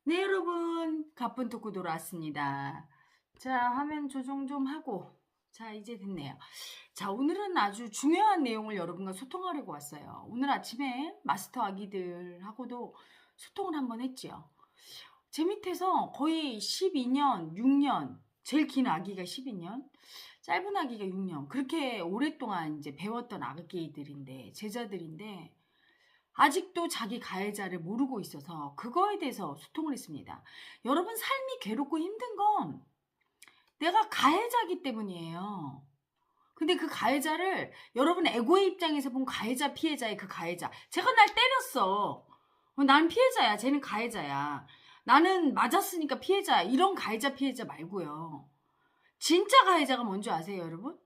네, 여러분. 가쁜 토크 돌아왔습니다. 자, 화면 조정 좀 하고. 자, 이제 됐네요. 자, 오늘은 아주 중요한 내용을 여러분과 소통하려고 왔어요. 오늘 아침에 마스터 아기들하고도 소통을 한번 했지요. 제 밑에서 거의 12년, 6년, 제일 긴 아기가 12년, 짧은 아기가 6년, 그렇게 오랫동안 이제 배웠던 아기들인데, 제자들인데, 아직도 자기 가해자를 모르고 있어서 그거에 대해서 소통을 했습니다. 여러분, 삶이 괴롭고 힘든 건 내가 가해자기 때문이에요. 근데 그 가해자를 여러분 에고의 입장에서 본 가해자 피해자의 그 가해자, 제가 날 때렸어. 난 피해자야. 쟤는 가해자야. 나는 맞았으니까 피해자야. 이런 가해자 피해자 말고요. 진짜 가해자가 뭔지 아세요, 여러분?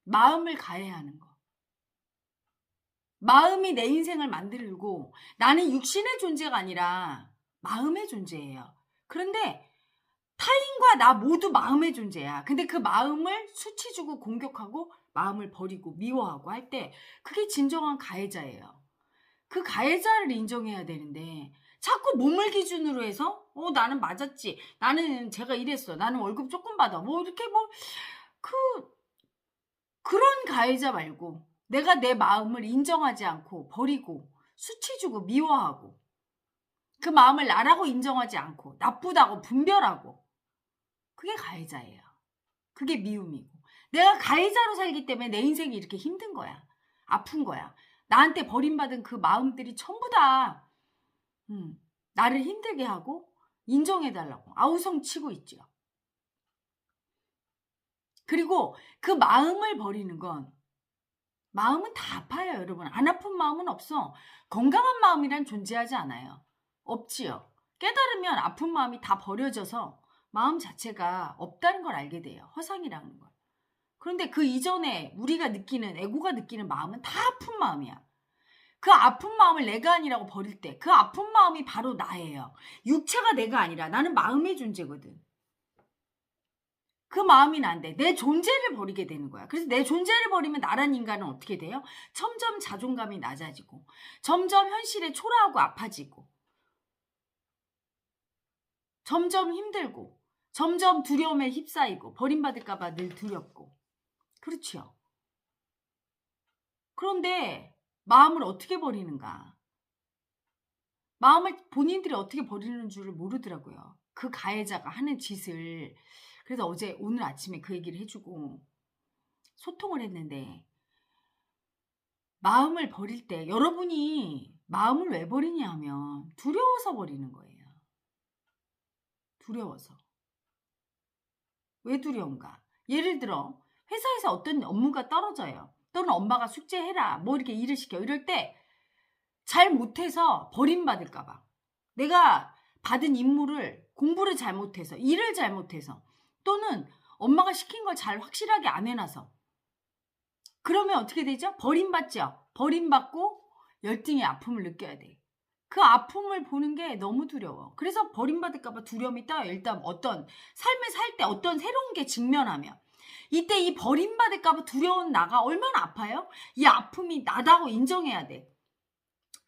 마음을 가해하는 거. 마음이 내 인생을 만들고 나는 육신의 존재가 아니라 마음의 존재예요. 그런데 타인과 나 모두 마음의 존재야. 근데 그 마음을 수치 주고 공격하고 마음을 버리고 미워하고 할 때 그게 진정한 가해자예요. 그 가해자를 인정해야 되는데 자꾸 몸을 기준으로 해서 나는 맞았지. 나는 제가 이랬어. 나는 월급 조금 받아. 뭐 이렇게 그 그런 가해자 말고 내가 내 마음을 인정하지 않고 버리고 수치 주고 미워하고 그 마음을 나라고 인정하지 않고 나쁘다고 분별하고 그게 가해자예요. 그게 미움이고 내가 가해자로 살기 때문에 내 인생이 이렇게 힘든 거야. 아픈 거야. 나한테 버림받은 그 마음들이 전부 다 나를 힘들게 하고 인정해달라고 아우성 치고 있죠. 그리고 그 마음을 버리는 건 마음은 다 아파요, 여러분. 안 아픈 마음은 없어. 건강한 마음이란 존재하지 않아요. 없지요. 깨달으면 아픈 마음이 다 버려져서 마음 자체가 없다는 걸 알게 돼요. 허상이라는 걸. 그런데 그 이전에 우리가 느끼는, 에고가 느끼는 마음은 다 아픈 마음이야. 그 아픈 마음을 내가 아니라고 버릴 때 그 아픈 마음이 바로 나예요. 육체가 내가 아니라 나는 마음의 존재거든. 그 마음이 난데 내 존재를 버리게 되는 거야. 그래서 내 존재를 버리면 나란 인간은 어떻게 돼요? 점점 자존감이 낮아지고 점점 현실에 초라하고 아파지고 점점 힘들고 점점 두려움에 휩싸이고 버림받을까 봐 늘 두렵고 그렇죠. 그런데 마음을 어떻게 버리는가? 마음을 본인들이 어떻게 버리는 줄을 모르더라고요. 그 가해자가 하는 짓을. 그래서 오늘 아침에 그 얘기를 해주고 소통을 했는데 마음을 버릴 때 여러분이 마음을 왜 버리냐 하면 두려워서 버리는 거예요. 두려워서. 왜 두려운가? 예를 들어 회사에서 어떤 업무가 떨어져요. 또는 엄마가 숙제해라 뭐 이렇게 일을 시켜. 이럴 때 잘 못해서 버림받을까 봐. 내가 받은 임무를 공부를 잘못해서 일을 잘못해서 또는 엄마가 시킨 걸 잘 확실하게 안 해놔서 그러면 어떻게 되죠? 버림받죠. 버림받고 열등의 아픔을 느껴야 돼. 그 아픔을 보는 게 너무 두려워. 그래서 버림받을까 봐 두려움이 따요. 일단 어떤 삶을 살 때 어떤 새로운 게 직면하면 이때 이 버림받을까 봐 두려운 나가 얼마나 아파요? 이 아픔이 나다고 인정해야 돼.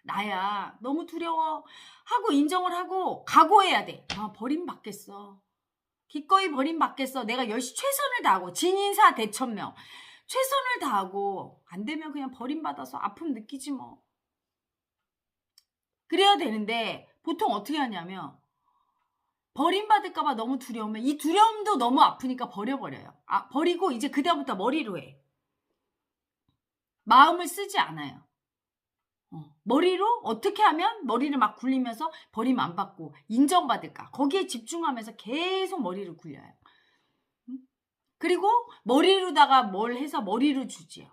나야 너무 두려워 하고 인정을 하고 각오해야 돼. 버림받겠어. 기꺼이 버림받겠어. 내가 열심히 최선을 다하고 진인사 대천명 최선을 다하고 안 되면 그냥 버림받아서 아픔 느끼지 뭐. 그래야 되는데 보통 어떻게 하냐면 버림받을까 봐 너무 두려우면 이 두려움도 너무 아프니까 버려버려요. 버리고 이제 그다음부터 머리로 해. 마음을 쓰지 않아요. 머리로 어떻게 하면 머리를 막 굴리면서 버림 안 받고 인정받을까 거기에 집중하면서 계속 머리를 굴려요. 그리고 머리로다가 뭘 해서 머리로 주지요.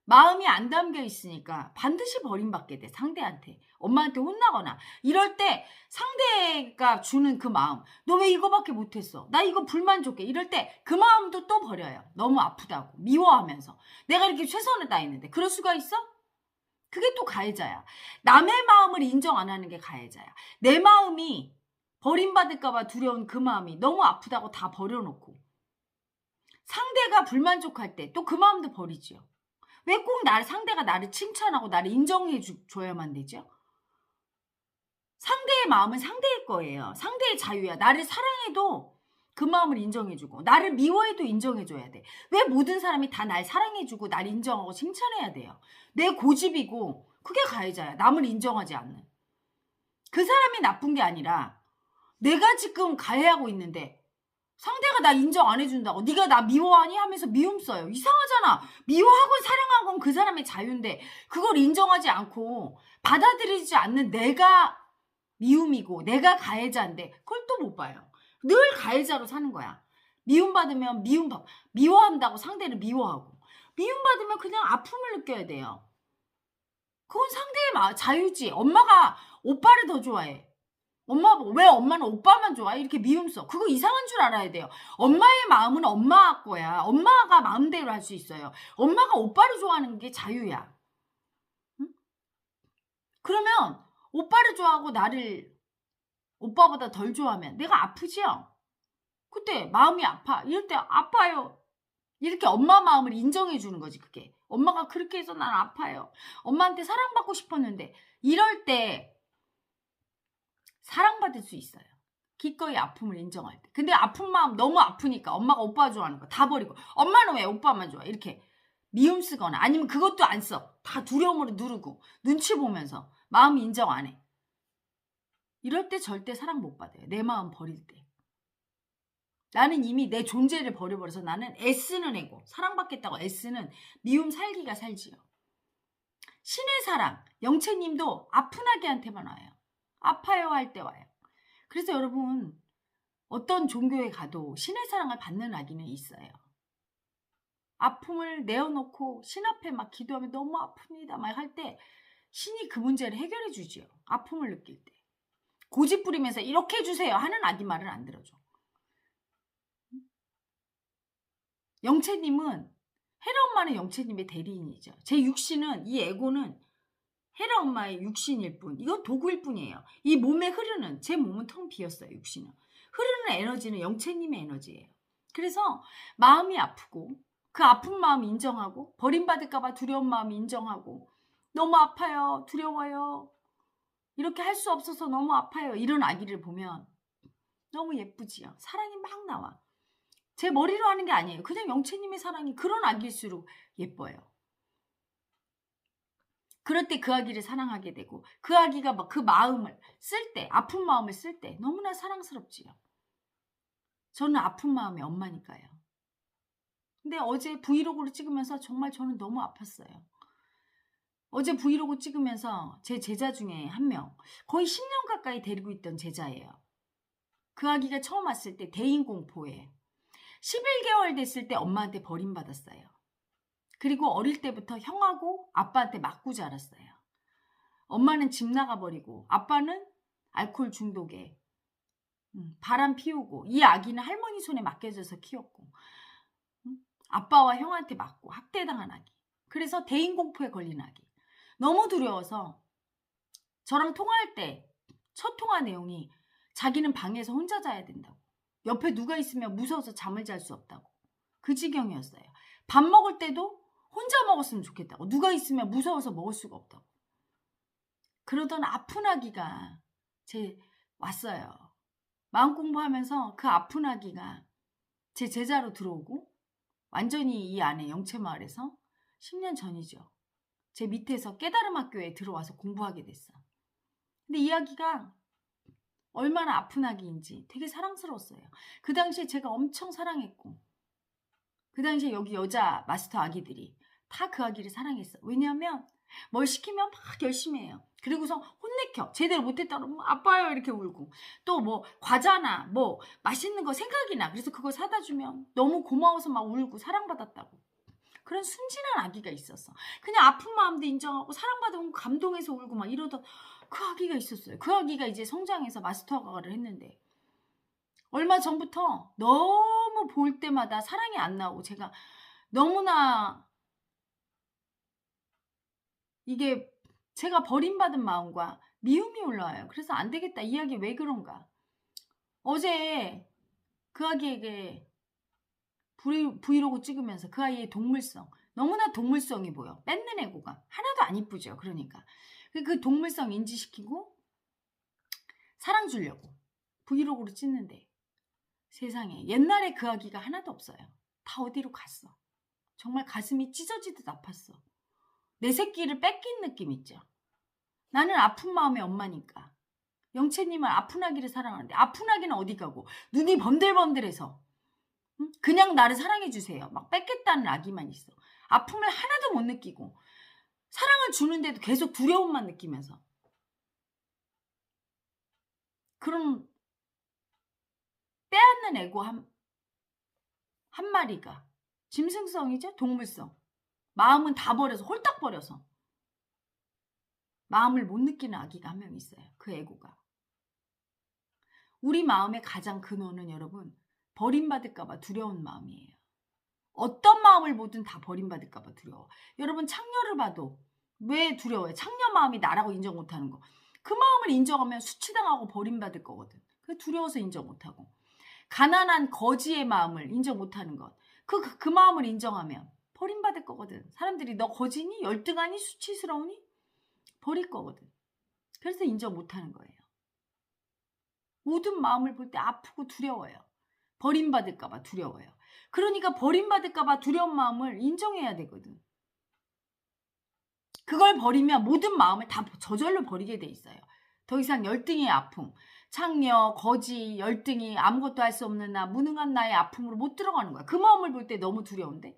마음이 안 담겨 있으니까 반드시 버림받게 돼. 상대한테 엄마한테 혼나거나 이럴 때 상대가 주는 그 마음 너 왜 이거밖에 못했어 나 이거 불만족해 이럴 때 그 마음도 또 버려요. 너무 아프다고 미워하면서 내가 이렇게 최선을 다했는데 그럴 수가 있어? 그게 또 가해자야. 남의 마음을 인정 안 하는 게 가해자야. 내 마음이 버림받을까 봐 두려운 그 마음이 너무 아프다고 다 버려놓고 상대가 불만족할 때 또 그 마음도 버리죠. 왜 꼭 상대가 나를 칭찬하고 나를 인정해 줘야만 되죠? 상대의 마음은 상대의 거예요. 상대의 자유야. 나를 사랑해도 그 마음을 인정해주고 나를 미워해도 인정해줘야 돼. 왜 모든 사람이 다 날 사랑해주고 날 인정하고 칭찬해야 돼요? 내 고집이고 그게 가해자야. 남을 인정하지 않는. 그 사람이 나쁜 게 아니라 내가 지금 가해하고 있는데 상대가 나 인정 안 해준다고 네가 나 미워하니? 하면서 미움 써요. 이상하잖아. 미워하고 사랑한 건 그 사람의 자유인데 그걸 인정하지 않고 받아들이지 않는 내가 미움이고 내가 가해자인데 그걸 또 못 봐요. 늘 가해자로 사는 거야. 미움받으면 미워한다고 상대를 미워하고 미움받으면 그냥 아픔을 느껴야 돼요. 그건 상대의 자유지. 엄마가 오빠를 더 좋아해. 왜 엄마는 오빠만 좋아해? 이렇게 미움 써. 그거 이상한 줄 알아야 돼요. 엄마의 마음은 엄마 거야. 엄마가 마음대로 할 수 있어요. 엄마가 오빠를 좋아하는 게 자유야. 응? 그러면 오빠를 좋아하고 나를 오빠보다 덜 좋아하면 내가 아프지요? 그때 마음이 아파. 이럴 때 아파요. 이렇게 엄마 마음을 인정해 주는 거지 그게. 엄마가 그렇게 해서 난 아파요. 엄마한테 사랑받고 싶었는데 이럴 때 사랑받을 수 있어요. 기꺼이 아픔을 인정할 때. 근데 아픈 마음 너무 아프니까 엄마가 오빠 좋아하는 거 다 버리고 엄마는 왜 오빠만 좋아해? 이렇게 미움 쓰거나 아니면 그것도 안 써. 다 두려움으로 누르고 눈치 보면서 마음 인정 안 해. 이럴 때 절대 사랑 못 받아요. 내 마음 버릴 때. 나는 이미 내 존재를 버려버려서 나는 애쓰는 애고 사랑받겠다고 애쓰는 미움 살기가 살지요. 신의 사랑, 영채님도 아픈 아기한테만 와요. 아파요 할 때 와요. 그래서 여러분 어떤 종교에 가도 신의 사랑을 받는 아기는 있어요. 아픔을 내어놓고 신 앞에 막 기도하면 너무 아픕니다 막 할 때 신이 그 문제를 해결해 주지요. 아픔을 느낄 때. 고집 부리면서 이렇게 해주세요 하는 아기 말을 안 들어줘. 영채님은 헤라 엄마는 영채님의 대리인이죠. 제 육신은 이 에고는 헤라 엄마의 육신일 뿐. 이건 도구일 뿐이에요. 이 몸에 흐르는 제 몸은 텅 비었어요. 육신은. 흐르는 에너지는 영채님의 에너지예요. 그래서 마음이 아프고 그 아픈 마음 인정하고 버림받을까 봐 두려운 마음 인정하고 너무 아파요. 두려워요. 이렇게 할 수 없어서 너무 아파요. 이런 아기를 보면 너무 예쁘지요. 사랑이 막 나와. 제 머리로 하는 게 아니에요. 그냥 영채님의 사랑이 그런 아기일수록 예뻐요. 그럴 때 그 아기를 사랑하게 되고 그 아기가 막 그 마음을 쓸 때 아픈 마음을 쓸 때 너무나 사랑스럽지요. 저는 아픈 마음의 엄마니까요. 근데 어제 브이로그를 찍으면서 정말 저는 너무 아팠어요. 어제 브이로그 찍으면서 제 제자 중에 한 명 거의 10년 가까이 데리고 있던 제자예요. 그 아기가 처음 왔을 때 대인공포에 11개월 됐을 때 엄마한테 버림받았어요. 그리고 어릴 때부터 형하고 아빠한테 맞고 자랐어요. 엄마는 집 나가버리고 아빠는 알코올 중독에 바람 피우고 이 아기는 할머니 손에 맡겨져서 키웠고 아빠와 형한테 맞고 학대당한 아기. 그래서 대인공포에 걸린 아기. 너무 두려워서 저랑 통화할 때 첫 통화 내용이 자기는 방에서 혼자 자야 된다고. 옆에 누가 있으면 무서워서 잠을 잘 수 없다고. 그 지경이었어요. 밥 먹을 때도 혼자 먹었으면 좋겠다고. 누가 있으면 무서워서 먹을 수가 없다고. 그러던 아픈 아기가 왔어요. 마음 공부하면서 그 아픈 아기가 제 제자로 들어오고 완전히 이 안에 영채마을에서 10년 전이죠. 제 밑에서 깨달음 학교에 들어와서 공부하게 됐어. 근데 이 아기가 얼마나 아픈 아기인지 되게 사랑스러웠어요. 그 당시에 제가 엄청 사랑했고 그 당시에 여기 여자 마스터 아기들이 다 그 아기를 사랑했어. 왜냐하면 뭘 시키면 막 열심히 해요. 그리고서 혼내켜. 제대로 못했다고 아파요 이렇게 울고 또 뭐 과자나 뭐 맛있는 거 생각이 나. 그래서 그거 사다 주면 너무 고마워서 막 울고 사랑받았다고. 그런 순진한 아기가 있었어. 그냥 아픈 마음도 인정하고 사랑받으면 감동해서 울고 막 이러던 그 아기가 있었어요. 그 아기가 이제 성장해서 마스터가를 했는데 얼마 전부터 너무 볼 때마다 사랑이 안 나오고 제가 너무나 이게 제가 버림받은 마음과 미움이 올라와요. 그래서 안 되겠다. 이 아기 왜 그런가. 어제 그 아기에게 브이로그 찍으면서 그 아이의 동물성 너무나 동물성이 보여. 뺏는 애고가 하나도 안 이쁘죠. 그러니까 그 동물성 인지시키고 사랑 주려고 브이로그로 찍는데 세상에 옛날에 그 아기가 하나도 없어요. 다 어디로 갔어. 정말 가슴이 찢어지듯 아팠어. 내 새끼를 뺏긴 느낌 있죠. 나는 아픈 마음의 엄마니까. 영채님은 아픈 아기를 사랑하는데 아픈 아기는 어디 가고 눈이 번들번들해서 그냥 나를 사랑해 주세요. 막 뺏겠다는 아기만 있어. 아픔을 하나도 못 느끼고 사랑을 주는데도 계속 두려움만 느끼면서 그런 빼앗는 애고 한 마리가 짐승성이죠? 동물성. 마음은 다 버려서 홀딱 버려서 마음을 못 느끼는 아기가 한 명 있어요. 그 애고가. 우리 마음의 가장 근원은 여러분 버림받을까 봐 두려운 마음이에요. 어떤 마음을 보든 다 버림받을까 봐 두려워. 여러분 창녀를 봐도 왜 두려워요? 창녀 마음이 나라고 인정 못하는 거. 그 마음을 인정하면 수치당하고 버림받을 거거든. 그 두려워서 인정 못하고. 가난한 거지의 마음을 인정 못하는 것. 그 마음을 인정하면 버림받을 거거든. 사람들이 너 거지니? 열등하니? 수치스러우니? 버릴 거거든. 그래서 인정 못하는 거예요. 모든 마음을 볼 때 아프고 두려워요. 버림받을까 봐 두려워요. 그러니까 버림받을까 봐 두려운 마음을 인정해야 되거든. 그걸 버리면 모든 마음을 다 저절로 버리게 돼 있어요. 더 이상 열등의 아픔, 창녀, 거지, 열등이 아무것도 할 수 없는 나, 무능한 나의 아픔으로 못 들어가는 거야. 그 마음을 볼 때 너무 두려운데.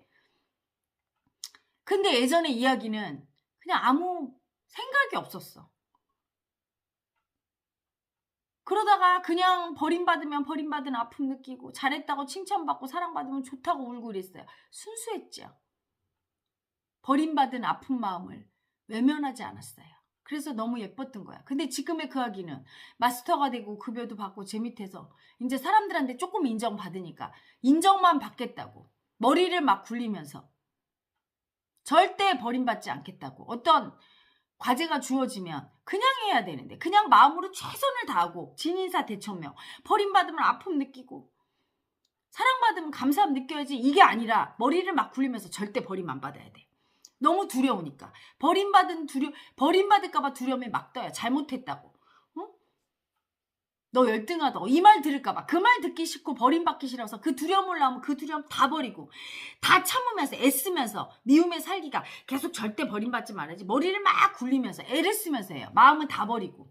근데 예전의 이야기는 그냥 아무 생각이 없었어. 그러다가 그냥 버림받으면 버림받은 아픔 느끼고 잘했다고 칭찬받고 사랑받으면 좋다고 울고 그랬어요. 순수했죠. 버림받은 아픈 마음을 외면하지 않았어요. 그래서 너무 예뻤던 거야. 근데 지금의 그 아기는 마스터가 되고 급여도 받고 제 밑에서 이제 사람들한테 조금 인정받으니까 인정만 받겠다고 머리를 막 굴리면서 절대 버림받지 않겠다고 어떤 과제가 주어지면 그냥 해야 되는데 그냥 마음으로 최선을 다하고 진인사 대천명 버림받으면 아픔 느끼고 사랑받으면 감사함 느껴야지 이게 아니라 머리를 막 굴리면서 절대 버림 안 받아야 돼. 너무 두려우니까 버림받을까 봐 두려움에 막 떠요. 잘못했다고. 너 열등하다고 이 말 들을까 봐 그 말 듣기 싫고 버림받기 싫어서 그 두려움 올라오면 그 두려움 다 버리고 다 참으면서 애쓰면서 미움에 살기가 계속 절대 버림받지 말아야지 머리를 막 굴리면서 애를 쓰면서 해요. 마음은 다 버리고.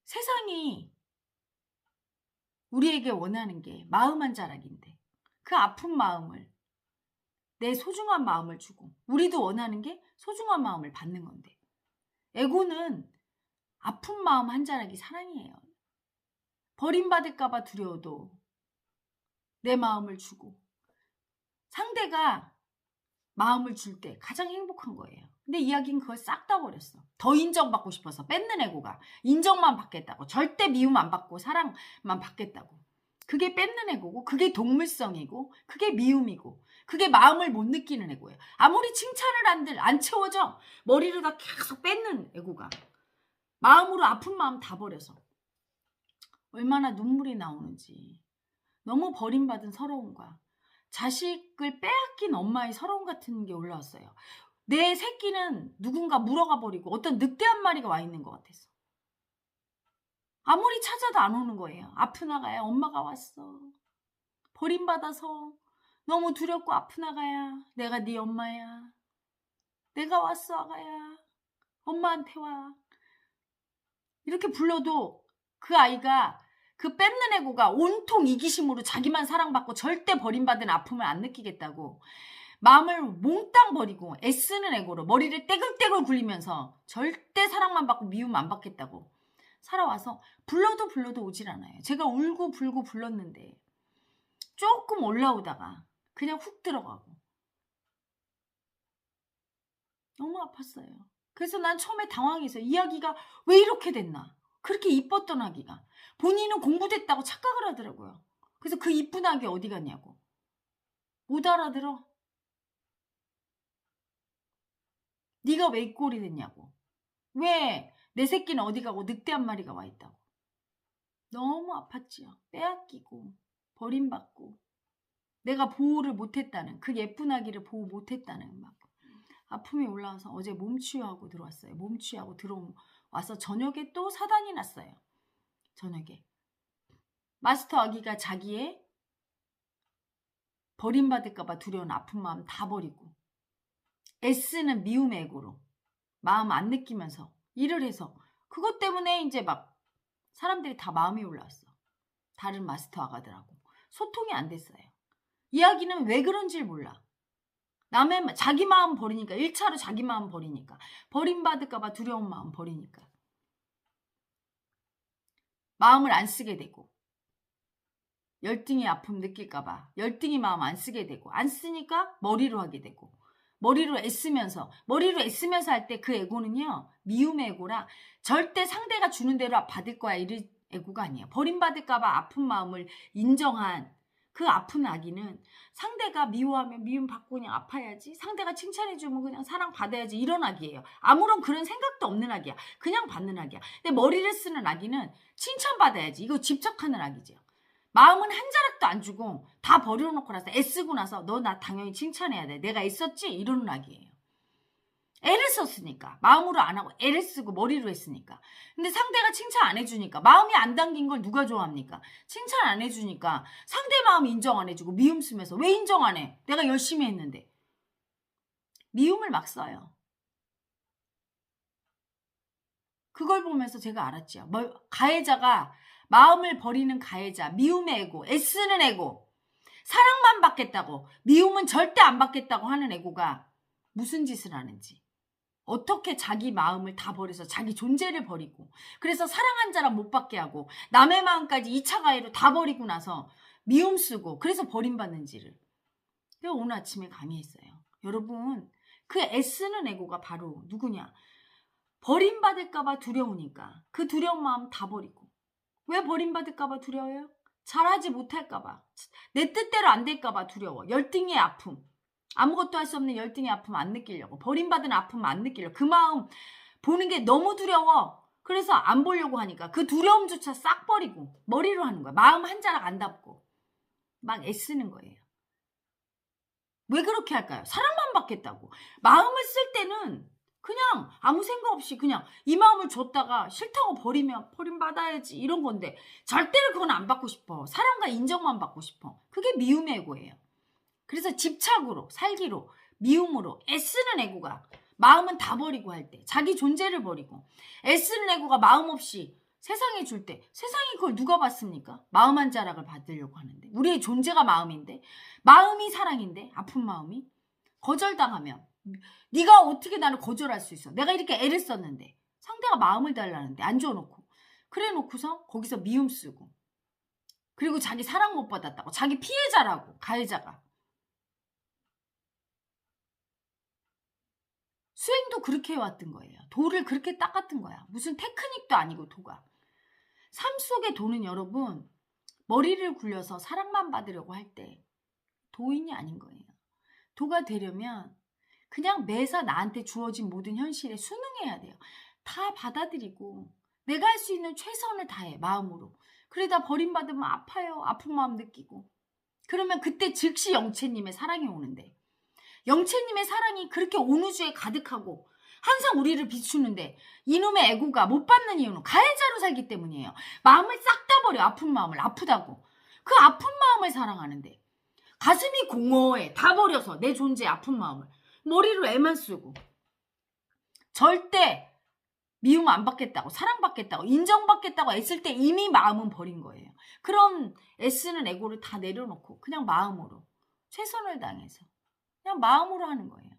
세상이 우리에게 원하는 게 마음 한 자락인데 그 아픈 마음을 내 소중한 마음을 주고 우리도 원하는 게 소중한 마음을 받는 건데 에고는 아픈 마음 한 자락이 사랑이에요. 버림받을까 봐 두려워도 내 마음을 주고 상대가 마음을 줄 때 가장 행복한 거예요. 근데 이야기는 그걸 싹 다 버렸어. 더 인정받고 싶어서 뺏는 에고가 인정만 받겠다고 절대 미움 안 받고 사랑만 받겠다고 그게 뺏는 에고고 그게 동물성이고 그게 미움이고 그게 마음을 못 느끼는 에고예요. 아무리 칭찬을 한들 안 채워져. 머리로 다 계속 뺏는 에고가 마음으로 아픈 마음 다 버려서 얼마나 눈물이 나오는지 너무 버림받은 서러움과 자식을 빼앗긴 엄마의 서러움 같은 게 올라왔어요. 내 새끼는 누군가 물어가 버리고 어떤 늑대 한 마리가 와 있는 것 같았어. 아무리 찾아도 안 오는 거예요. 아픈 아가야 엄마가 왔어. 버림받아서 너무 두렵고 아픈 아가야 내가 네 엄마야. 내가 왔어 아가야. 엄마한테 와. 이렇게 불러도 그 아이가 그 뺏는 에고가 온통 이기심으로 자기만 사랑받고 절대 버림받은 아픔을 안 느끼겠다고 마음을 몽땅 버리고 애쓰는 에고로 머리를 떼글떼글 굴리면서 절대 사랑만 받고 미움 안 받겠다고 살아와서 불러도 오질 않아요. 제가 울고 불고 불렀는데 조금 올라오다가 그냥 훅 들어가고 너무 아팠어요. 그래서 난 처음에 당황해서 이 아기가 왜 이렇게 됐나. 그렇게 이뻤던 아기가 본인은 공부됐다고 착각을 하더라고요. 그래서 그 이쁜 아기 어디 갔냐고. 못 알아들어. 네가 왜 이 꼴이 됐냐고. 왜 내 새끼는 어디 가고 늑대 한 마리가 와 있다고. 너무 아팠지요. 빼앗기고 버림받고 내가 보호를 못했다는 그 예쁜 아기를 보호 못했다는 막 아픔이 올라와서 어제 몸치유하고 들어왔어요. 몸치유하고 들어와서 저녁에 또 사단이 났어요. 저녁에. 마스터 아기가 자기의 버림받을까봐 두려운 아픈 마음 다 버리고 애쓰는 미움 애고로 마음 안 느끼면서 일을 해서 그것 때문에 이제 막 사람들이 다 마음이 올라왔어. 다른 마스터 아가들하고 소통이 안 됐어요. 이야기는 왜 그런지 몰라. 남의 자기 마음 버리니까 1차로 자기 마음 버리니까 버림받을까봐 두려운 마음 버리니까 마음을 안 쓰게 되고 열등의 아픔 느낄까봐 열등의 마음 안 쓰게 되고 안 쓰니까 머리로 하게 되고 머리로 애쓰면서 할 때 그 애고는요 미움의 애고라 절대 상대가 주는 대로 받을 거야 이런 애고가 아니에요. 버림받을까봐 아픈 마음을 인정한 그 아픈 아기는 상대가 미워하면 미움 받고 그냥 아파야지, 상대가 칭찬해주면 그냥 사랑받아야지 이런 아기예요. 아무런 그런 생각도 없는 아기야. 그냥 받는 아기야. 근데 머리를 쓰는 아기는 칭찬받아야지 이거 집착하는 아기죠. 마음은 한 자락도 안 주고 다 버려놓고 나서 애쓰고 나서 너 나 당연히 칭찬해야 돼. 내가 애썼지? 이러는 악이에요. 애를 썼으니까. 마음으로 안 하고 애를 쓰고 머리로 했으니까. 근데 상대가 칭찬 안 해주니까 마음이 안 담긴 걸 누가 좋아합니까? 칭찬 안 해주니까 상대 마음 인정 안 해주고 미움 쓰면서 왜 인정 안 해? 내가 열심히 했는데. 미움을 막 써요. 그걸 보면서 제가 알았죠. 가해자가 마음을 버리는 가해자, 미움의 애고, 애쓰는 애고, 사랑만 받겠다고, 미움은 절대 안 받겠다고 하는 애고가 무슨 짓을 하는지. 어떻게 자기 마음을 다 버려서 자기 존재를 버리고, 그래서 사랑 한 자락 못 받게 하고, 남의 마음까지 2차 가해로 다 버리고 나서 미움 쓰고, 그래서 버림받는지를. 그래서 오늘 아침에 강의했어요. 여러분, 그 애쓰는 애고가 바로 누구냐? 버림받을까봐 두려우니까 그 두려운 마음 다 버리고. 왜 버림받을까봐 두려워요? 잘하지 못할까봐, 내 뜻대로 안 될까봐 두려워. 열등의 아픔, 아무것도 할 수 없는 열등의 아픔 안 느끼려고, 버림받은 아픔 안 느끼려고, 그 마음 보는 게 너무 두려워. 그래서 안 보려고 하니까 그 두려움조차 싹 버리고 머리로 하는 거야. 마음 한 자락 안 닫고 막 애쓰는 거예요. 왜 그렇게 할까요? 사랑만 받겠다고. 마음을 쓸 때는 그냥 아무 생각 없이 그냥 이 마음을 줬다가 싫다고 버리면 버림받아야지 이런 건데 절대로 그건 안 받고 싶어. 사랑과 인정만 받고 싶어. 그게 미움의 애고예요. 그래서 집착으로 살기로 미움으로 애쓰는 애고가 마음은 다 버리고 할 때, 자기 존재를 버리고 애쓰는 애고가 마음 없이 세상에 줄 때, 세상이 그걸 누가 받습니까? 마음 한 자락을 받으려고 하는데, 우리의 존재가 마음인데, 마음이 사랑인데, 아픈 마음이 거절당하면 네가 어떻게 나를 거절할 수 있어? 내가 이렇게 애를 썼는데 상대가 마음을 달라는데 안 줘놓고, 그래 놓고서 거기서 미움 쓰고, 그리고 자기 사랑 못 받았다고, 자기 피해자라고, 가해자가. 수행도 그렇게 해왔던 거예요. 도를 그렇게 닦았던 거야. 무슨 테크닉도 아니고 도가. 삶 속의 도는 여러분, 머리를 굴려서 사랑만 받으려고 할 때 도인이 아닌 거예요. 도가 되려면 그냥 매사 나한테 주어진 모든 현실에 순응해야 돼요. 다 받아들이고 내가 할 수 있는 최선을 다해, 마음으로. 그러다 버림받으면 아파요. 아픈 마음 느끼고. 그러면 그때 즉시 영채님의 사랑이 오는데, 영채님의 사랑이 그렇게 온 우주에 가득하고 항상 우리를 비추는데 이놈의 애고가 못 받는 이유는 가해자로 살기 때문이에요. 마음을 싹 다 버려. 아픈 마음을, 아프다고. 그 아픈 마음을 사랑하는데 가슴이 공허해. 다 버려서 내 존재 아픈 마음을 머리로 애만 쓰고 절대 미움 안 받겠다고, 사랑받겠다고, 인정받겠다고 애쓸 때 이미 마음은 버린 거예요. 그런 애쓰는 애고를 다 내려놓고 그냥 마음으로 최선을 다해서 그냥 마음으로 하는 거예요.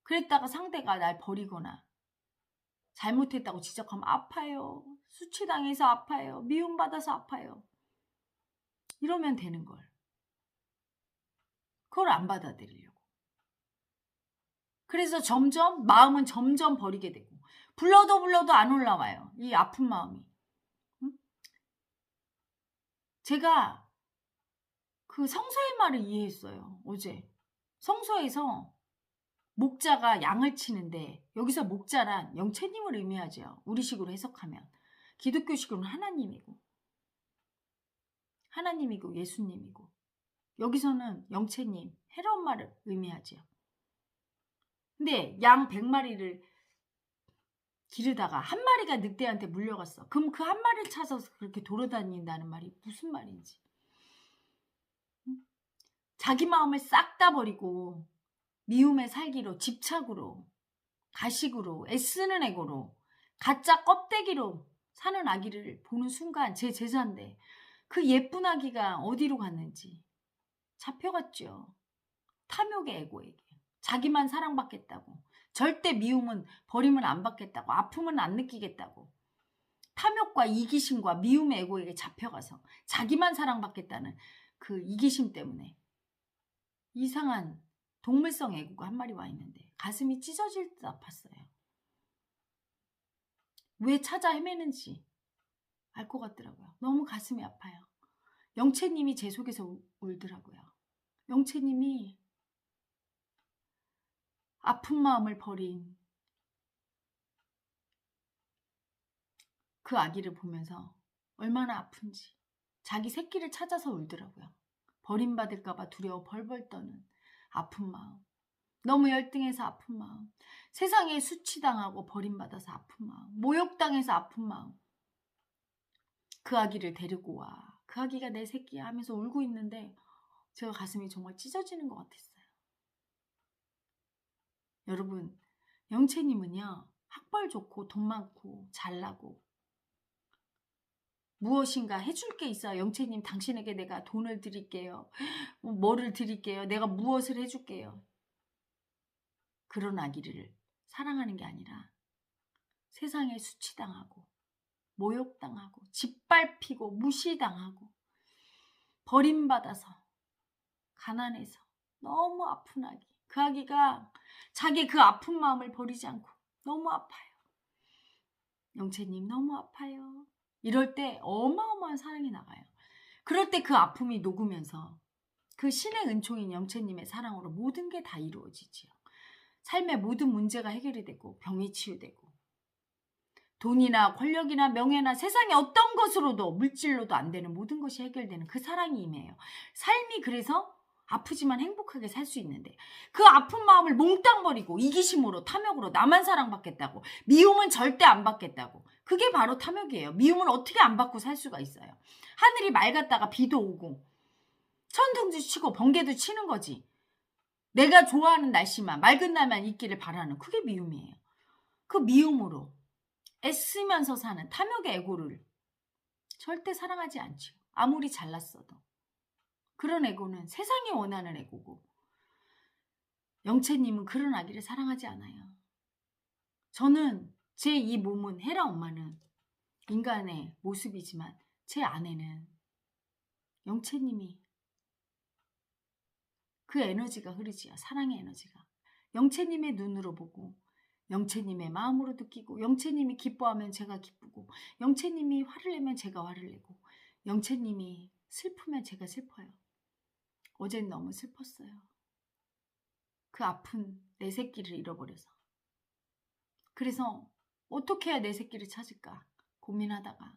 그랬다가 상대가 날 버리거나 잘못했다고 지적하면 아파요. 수치당해서 아파요. 미움받아서 아파요. 이러면 되는 걸. 그걸 안 받아들이려고. 그래서 마음은 점점 버리게 되고, 불러도 안 올라와요. 이 아픈 마음이. 응? 제가 그 성서의 말을 이해했어요. 어제. 성서에서 목자가 양을 치는데, 여기서 목자란 영채님을 의미하죠. 우리식으로 해석하면. 기독교식으로는 하나님이고 예수님이고, 여기서는 영채님, 헤라 엄마를 의미하죠. 근데 양 100마리를 기르다가 한 마리가 늑대한테 물려갔어. 그럼 그 한 마리를 찾아서 그렇게 돌아다닌다는 말이 무슨 말인지. 자기 마음을 싹 다 버리고 미움에 살기로, 집착으로, 가식으로, 애쓰는 애고로, 가짜 껍데기로 사는 아기를 보는 순간 제 제자인데 그 예쁜 아기가 어디로 갔는지 잡혀갔죠. 탐욕의 애고에게. 자기만 사랑받겠다고. 절대 미움은 버림은 안 받겠다고. 아픔은 안 느끼겠다고. 탐욕과 이기심과 미움의 애고에게 잡혀가서 자기만 사랑받겠다는 그 이기심 때문에 이상한 동물성 애고가 한 마리 와 있는데 가슴이 찢어질 듯 아팠어요. 왜 찾아 헤매는지 알 것 같더라고요. 너무 가슴이 아파요. 영채님이 제 속에서 울더라고요. 영채님이 아픈 마음을 버린 그 아기를 보면서 얼마나 아픈지 자기 새끼를 찾아서 울더라고요. 버림받을까봐 두려워 벌벌 떠는 아픈 마음. 너무 열등해서 아픈 마음. 세상에 수치당하고 버림받아서 아픈 마음. 모욕당해서 아픈 마음. 그 아기를 데리고 와. 그 아기가 내 새끼야 하면서 울고 있는데 제가 가슴이 정말 찢어지는 것 같았어요. 여러분, 영채님은요. 학벌 좋고 돈 많고 잘나고 무엇인가 해줄 게 있어요. 영채님 당신에게 내가 돈을 드릴게요. 뭐를 드릴게요. 내가 무엇을 해줄게요. 그런 아기를 사랑하는 게 아니라 세상에 수치당하고 모욕당하고 짓밟히고 무시당하고 버림받아서 가난해서 너무 아픈 아기. 그 아기가 자기 그 아픈 마음을 버리지 않고 너무 아파요. 영채님 너무 아파요. 이럴 때 어마어마한 사랑이 나가요. 그럴 때 그 아픔이 녹으면서 그 신의 은총인 영채님의 사랑으로 모든 게 다 이루어지지요. 삶의 모든 문제가 해결이 되고 병이 치유되고 돈이나 권력이나 명예나 세상의 어떤 것으로도 물질로도 안 되는 모든 것이 해결되는 그 사랑이 임해요. 삶이 그래서 아프지만 행복하게 살 수 있는데 그 아픈 마음을 몽땅 버리고 이기심으로 탐욕으로 나만 사랑받겠다고 미움은 절대 안 받겠다고 그게 바로 탐욕이에요. 미움은 어떻게 안 받고 살 수가 있어요. 하늘이 맑았다가 비도 오고 천둥도 치고 번개도 치는 거지. 내가 좋아하는 날씨만 맑은 날만 있기를 바라는 그게 미움이에요. 그 미움으로 애쓰면서 사는 탐욕의 애고를 절대 사랑하지 않죠. 아무리 잘났어도. 그런 애고는 세상이 원하는 애고고 영채님은 그런 아기를 사랑하지 않아요. 저는 제 이 몸은 헤라 엄마는 인간의 모습이지만 제 안에는 영채님이 그 에너지가 흐르지요. 사랑의 에너지가. 영채님의 눈으로 보고 영채님의 마음으로 느끼고 영채님이 기뻐하면 제가 기쁘고 영채님이 화를 내면 제가 화를 내고 영채님이 슬프면 제가 슬퍼요. 어젠 너무 슬펐어요. 그 아픈 내 새끼를 잃어버려서. 그래서 어떻게 해야 내 새끼를 찾을까 고민하다가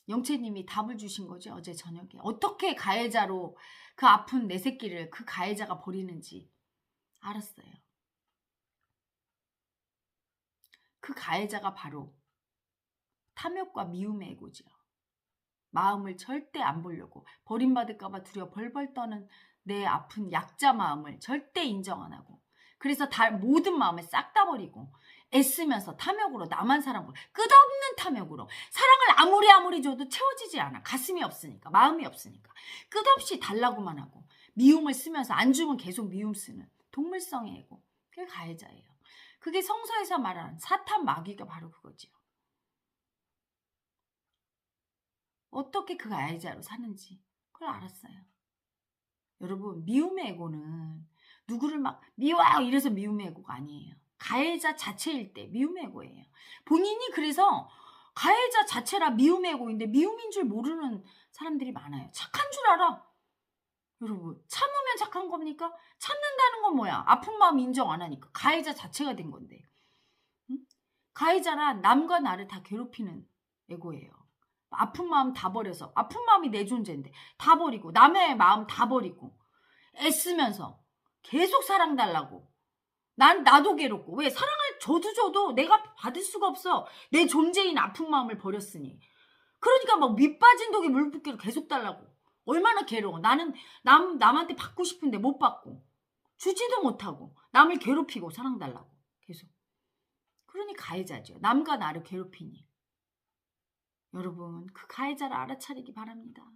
영채님이 답을 주신 거죠. 어제 저녁에. 어떻게 가해자로 그 아픈 내 새끼를 그 가해자가 버리는지 알았어요. 그 가해자가 바로 탐욕과 미움의 애고죠. 마음을 절대 안 보려고 버림받을까 봐 두려워 벌벌 떠는 내 아픈 약자 마음을 절대 인정 안 하고 그래서 모든 마음을 싹 다 버리고 애쓰면서 탐욕으로 나만 사랑하고 끝없는 탐욕으로 사랑을 아무리 줘도 채워지지 않아. 가슴이 없으니까 마음이 없으니까 끝없이 달라고만 하고 미움을 쓰면서 안 주면 계속 미움 쓰는 동물성의 애고 그게 가해자예요. 그게 성서에서 말하는 사탄 마귀가 바로 그거지요. 어떻게 그 가해자로 사는지 그걸 알았어요. 여러분 미움의 애고는 누구를 막 미워 이래서 미움의 애고가 아니에요. 가해자 자체일 때 미움의 애고예요. 본인이 그래서 가해자 자체라 미움의 애고인데 미움인 줄 모르는 사람들이 많아요. 착한 줄 알아. 여러분 참으면 착한 겁니까? 참는다는 건 뭐야? 아픈 마음 인정 안 하니까 가해자 자체가 된 건데 응? 가해자란 남과 나를 다 괴롭히는 애고예요. 아픈 마음 다 버려서 아픈 마음이 내 존재인데 다 버리고 남의 마음 다 버리고 애쓰면서 계속 사랑달라고 나도 괴롭고. 왜? 사랑을 줘도 내가 받을 수가 없어. 내 존재인 아픈 마음을 버렸으니. 그러니까 막 밑빠진 독에 물 붓기로 계속 달라고. 얼마나 괴로워. 나는 남한테 받고 싶은데 못 받고 주지도 못하고 남을 괴롭히고 사랑달라고 계속. 그러니 가해자죠. 남과 나를 괴롭히니. 여러분, 그 가해자를 알아차리기 바랍니다.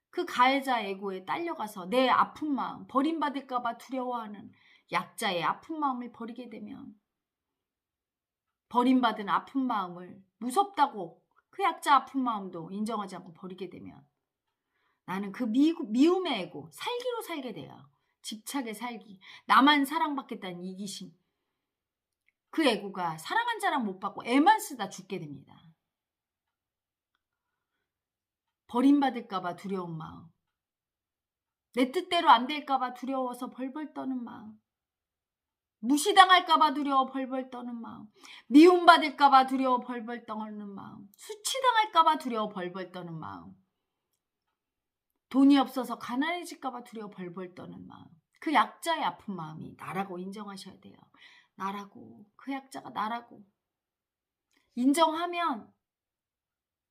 그 가해자 에고에 딸려가서 내 아픈 마음, 버림받을까 봐 두려워하는 약자의 아픈 마음을 버리게 되면, 버림받은 아픈 마음을 무섭다고 그 약자 아픈 마음도 인정하지 않고 버리게 되면, 나는 그 미움의 에고, 살기로 살게 돼요. 집착의 살기, 나만 사랑받겠다는 이기심, 그 에고가 사랑한 자랑 못 받고 애만 쓰다 죽게 됩니다. 버림받을까봐 두려운 마음, 내 뜻대로 안 될까봐 두려워서 벌벌 떠는 마음, 무시당할까봐 두려워 벌벌 떠는 마음, 미움받을까봐 두려워 벌벌 떠는 마음, 수치당할까봐 두려워 벌벌 떠는 마음, 돈이 없어서 가난해질까봐 두려워 벌벌 떠는 마음, 그 약자의 아픈 마음이 나라고 인정하셔야 돼요. 나라고, 그 약자가 나라고 인정하면,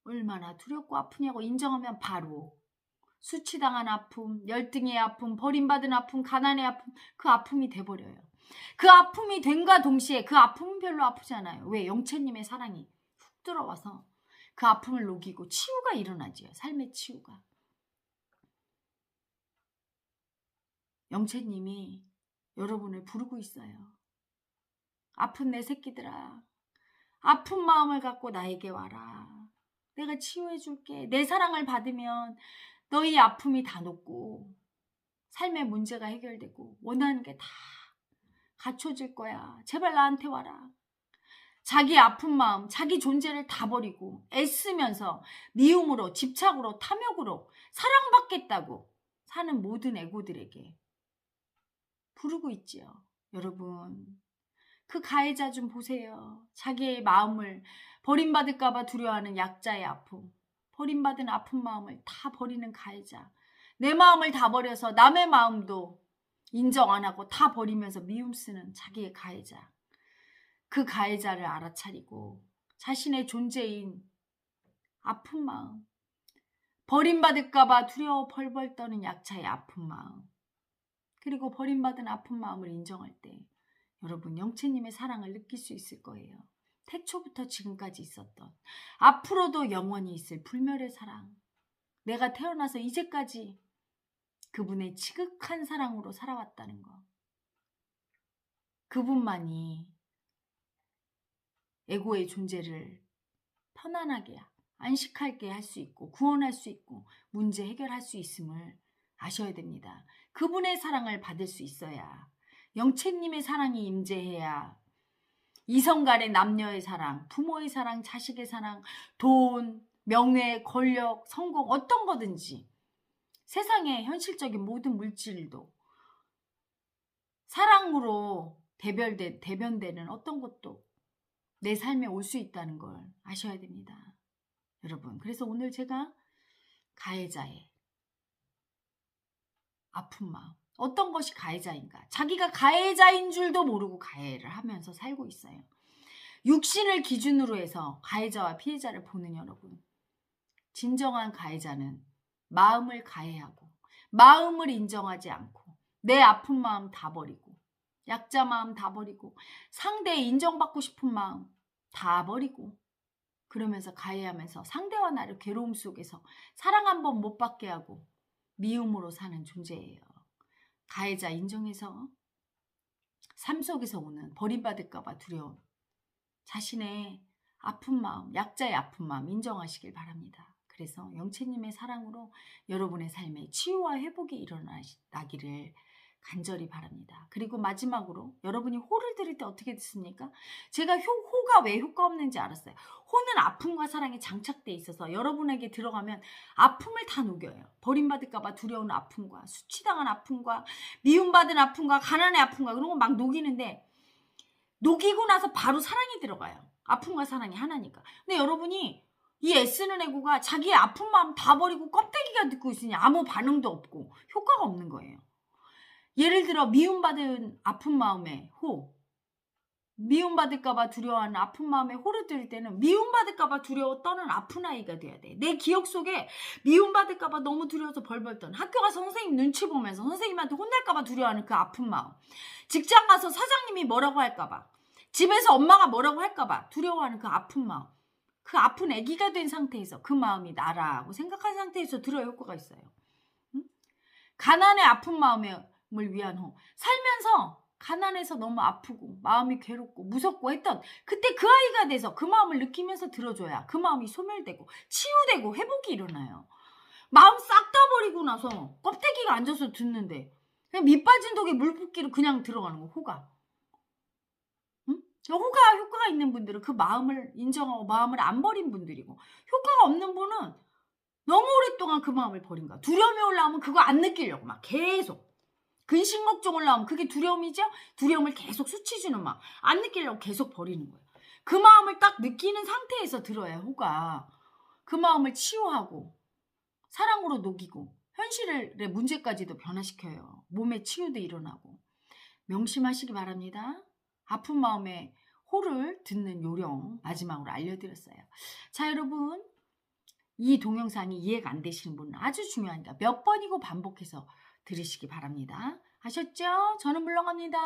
얼마나 두렵고 아프냐고 인정하면 바로 수치당한 아픔, 열등의 아픔, 버림받은 아픔, 가난의 아픔, 그 아픔이 돼버려요. 그 아픔이 된과 동시에 그 아픔은 별로 아프지 않아요. 왜? 영채님의 사랑이 훅 들어와서 그 아픔을 녹이고 치유가 일어나지요. 삶의 치유가. 영채님이 여러분을 부르고 있어요. 아픈 내 새끼들아, 아픈 마음을 갖고 나에게 와라. 내가 치유해 줄게. 내 사랑을 받으면 너희 아픔이 다 녹고 삶의 문제가 해결되고 원하는 게 다 갖춰질 거야. 제발 나한테 와라. 자기 아픈 마음, 자기 존재를 다 버리고 애쓰면서 미움으로, 집착으로, 탐욕으로 사랑받겠다고 사는 모든 에고들에게 부르고 있지요. 여러분, 그 가해자 좀 보세요. 자기의 마음을 버림받을까봐 두려워하는 약자의 아픔, 버림받은 아픈 마음을 다 버리는 가해자, 내 마음을 다 버려서 남의 마음도 인정 안 하고 다 버리면서 미움 쓰는 자기의 가해자, 그 가해자를 알아차리고 자신의 존재인 아픈 마음, 버림받을까봐 두려워 벌벌 떠는 약자의 아픈 마음, 그리고 버림받은 아픈 마음을 인정할 때 여러분, 영채님의 사랑을 느낄 수 있을 거예요. 태초부터 지금까지 있었던, 앞으로도 영원히 있을 불멸의 사랑, 내가 태어나서 이제까지 그분의 지극한 사랑으로 살아왔다는 거, 그분만이 에고의 존재를 편안하게 안식하게 할 수 있고 구원할 수 있고 문제 해결할 수 있음을 아셔야 됩니다. 그분의 사랑을 받을 수 있어야, 영채님의 사랑이 임재해야 이성 간의 남녀의 사랑, 부모의 사랑, 자식의 사랑, 돈, 명예, 권력, 성공, 어떤 거든지 세상의 현실적인 모든 물질도 사랑으로 대변되는 어떤 것도 내 삶에 올 수 있다는 걸 아셔야 됩니다. 여러분, 그래서 오늘 제가 가해자의 아픈 마음, 어떤 것이 가해자인가? 자기가 가해자인 줄도 모르고 가해를 하면서 살고 있어요. 육신을 기준으로 해서 가해자와 피해자를 보는 여러분, 진정한 가해자는 마음을 가해하고 마음을 인정하지 않고 내 아픈 마음 다 버리고 약자 마음 다 버리고 상대의 인정받고 싶은 마음 다 버리고 그러면서 가해하면서 상대와 나를 괴로움 속에서 사랑 한 번 못 받게 하고 미움으로 사는 존재예요. 가해자 인정해서 삶 속에서 오는 버림받을까 봐 두려움, 자신의 아픈 마음, 약자의 아픈 마음 인정하시길 바랍니다. 그래서 영채님의 사랑으로 여러분의 삶에 치유와 회복이 일어나기를 간절히 바랍니다. 그리고 마지막으로 여러분이 호를 들을 때 어떻게 듣습니까? 제가 호가 왜 효과 없는지 알았어요. 호는 아픔과 사랑에 장착돼 있어서 여러분에게 들어가면 아픔을 다 녹여요. 버림받을까 봐 두려운 아픔과 수치당한 아픔과 미움받은 아픔과 가난의 아픔과 그런 거 막 녹이는데, 녹이고 나서 바로 사랑이 들어가요. 아픔과 사랑이 하나니까. 근데 여러분이 이 애쓰는 애고가 자기의 아픈 마음 다 버리고 껍데기가 듣고 있으니 아무 반응도 없고 효과가 없는 거예요. 예를 들어 미움받은 아픈 마음에 호, 미움받을까봐 두려워하는 아픈 마음에 호를 들일 때는 미움받을까봐 두려워 떠는 아픈 아이가 돼야 돼. 내 기억 속에 미움받을까봐 너무 두려워서 벌벌 떠는, 학교 가서 선생님 눈치 보면서 선생님한테 혼날까봐 두려워하는 그 아픈 마음, 직장 가서 사장님이 뭐라고 할까봐, 집에서 엄마가 뭐라고 할까봐 두려워하는 그 아픈 마음, 그 아픈 아기가 된 상태에서 그 마음이 나라고 생각한 상태에서 들어야 효과가 있어요. 응? 가난의 아픈 마음을 위한 호. 살면서 가난해서 너무 아프고 마음이 괴롭고 무섭고 했던 그때 그 아이가 돼서 그 마음을 느끼면서 들어줘야 그 마음이 소멸되고 치유되고 회복이 일어나요. 마음 싹 다 버리고 나서 껍데기가 앉아서 듣는데 그냥 밑 빠진 독에 물 붓기로 그냥 들어가는 거, 호가. 응? 호가 효과가 있는 분들은 그 마음을 인정하고 마음을 안 버린 분들이고, 효과가 없는 분은 너무 오랫동안 그 마음을 버린 거야. 두려움이 올라오면 그거 안 느끼려고 막 계속. 근심 걱정 올라오면 그게 두려움이죠? 두려움을 계속 수치주는 마음. 안 느끼려고 계속 버리는 거예요. 그 마음을 딱 느끼는 상태에서 들어야 호가 그 마음을 치유하고 사랑으로 녹이고 현실의 문제까지도 변화시켜요. 몸의 치유도 일어나고. 명심하시기 바랍니다. 아픈 마음에 호를 듣는 요령 마지막으로 알려드렸어요. 자, 여러분, 이 동영상이 이해가 안 되시는 분은 아주 중요하니까 몇 번이고 반복해서 들으시기 바랍니다. 아셨죠? 저는 물러갑니다.